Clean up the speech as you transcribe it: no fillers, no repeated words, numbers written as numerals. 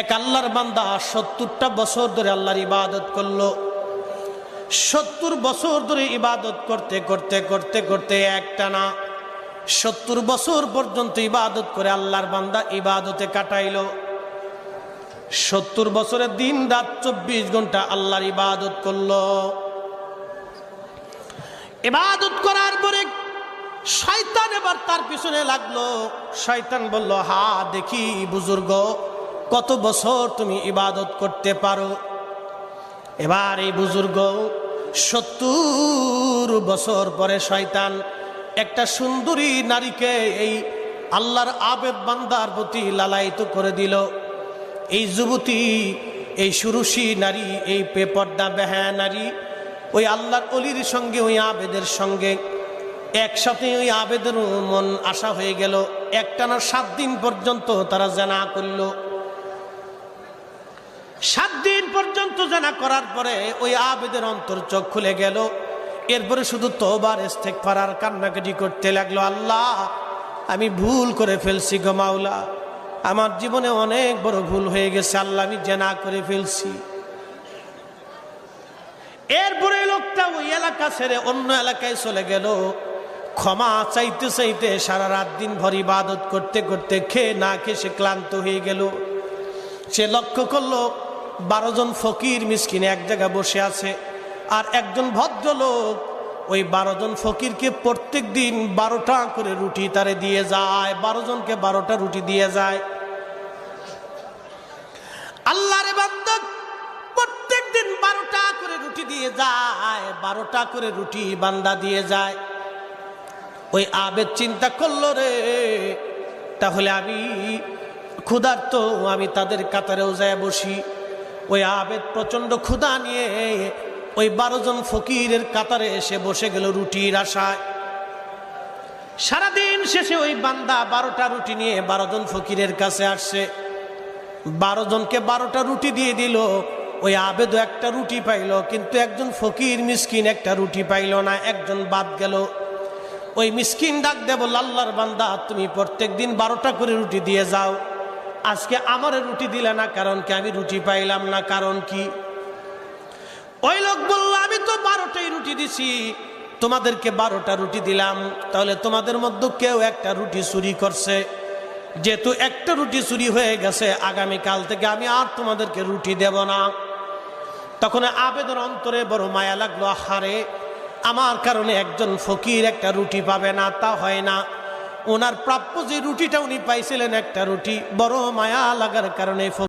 এক আল্লাহর বান্দা 70টা বছর ধরে আল্লাহর ইবাদত করলো। 70 বছর ধরে ইবাদত করতে করতে করতে করতে একটানা 70 বছর পর্যন্ত ইবাদত করে আল্লাহর বান্দা ইবাদতে কাটাইলো। 70 বছরের দিন রাত 24 ঘন্টা আল্লাহর ইবাদত করলো। ইবাদত করার পরে শয়তান এবার তার পিছনে লাগলো। শয়তান বলল, হা দেখি বুজুর্গ, কত বছর তুমি ইবাদত করতে পারো। এবার এই বুজুর্গ 70 বছর পরে শয়তান একটা সুন্দরী নারীকে এই আল্লাহর আবেদ বান্দার প্রতি লালায়িত করে দিল। এই যুবতী, এই সুরুষী নারী, এই বেপর্দা বেহায়া নারী ওই আল্লাহর অলির সঙ্গে, ওই আবেদের সঙ্গে একসাথে ওই আবেদের মন আশা হয়ে গেল। একটানা 7 দিন পর্যন্ত তারা জানা করল। 7 দিন পর্যন্ত জানা করার পরে ওই আবেদের অন্তর চোখ খুলে গেল। এরপরে শুধু তওবার ইস্তেগফার আর কান্নাকাটি করতে লাগলো, আল্লাহ আমি ভুল করে ফেলছি গো মাওলা, আমার জীবনে অনেক বড় ভুল হয়ে গেছে আল্লাহ, আমি জানা করে ফেলছি। এরপরে লোকটা ওই এলাকা ছেড়ে অন্য এলাকায় চলে গেল। ক্ষমা চাইতে চাইতে সারা রাত দিন ভর ইবাদত করতে করতে খেয়ে না খেয়ে সে ক্লান্ত হয়ে গেল। সে লক্ষ্য করলো 12 জন ফকির মিসকিন এক জায়গায় বসে আছে, আর একজন ভদ্রলোক ওই 12 জন ফকিরকে প্রত্যেক দিন 12টা করে রুটি তারে দিয়ে যায়। 12 জনকে 12টা রুটি দিয়ে যায়। আল্লাহর বান্দা প্রত্যেক দিন 12টা করে রুটি দিয়ে যায়, 12টা করে রুটি বান্দা দিয়ে যায়। ওই আবেদ চিন্তা করলো, রে তাহলে আমি ক্ষুধার্ত, আমি তাদের কাতারেও যায় বসি। ওই আবেদ প্রচন্ড ক্ষুধা নিয়ে ওই 12 জন ফকিরের কাতারে এসে বসে গেল রুটির আশায়। সারাদিন শেষে ওই বান্দা 12টা রুটি নিয়ে 12 জন ফকিরের কাছে আসছে। 12 জনকে 12টা রুটি দিয়ে দিল। ওই আবেদও একটা রুটি পাইল, কিন্তু একজন ফকির মিসকিন একটা রুটি পাইল না, একজন বাদ গেল। ওই মিসকিন ডাক দে বলল, আল্লাহর বান্দা তুমি প্রত্যেক দিন 12টা করে রুটি দিয়ে যাও, আজকে আমার রুটি দিলে না, কারণ কি? আমি রুটি পাইলাম না, কারণ কি? ওই লোক বলল, আমি তো 12টাই রুটি দিছি, তোমাদেরকে 12টা রুটি দিলাম, তাহলে তোমাদের মধ্যে কেউ একটা রুটি চুরি করছে। যেহেতু একটা রুটি চুরি হয়ে গেছে, আগামীকাল থেকে আমি আর তোমাদেরকে রুটি দেব না। তখন আবেদের অন্তরে বড় মায়া লাগলো, হারে আমার কারণে একজন ফকির একটা রুটি পাবে না, তা হয় না। ওনার প্রাপ্য যে রুটিটা উনি পাইছিলেন একটা রুটি, বড় মায়া লাগার কারণে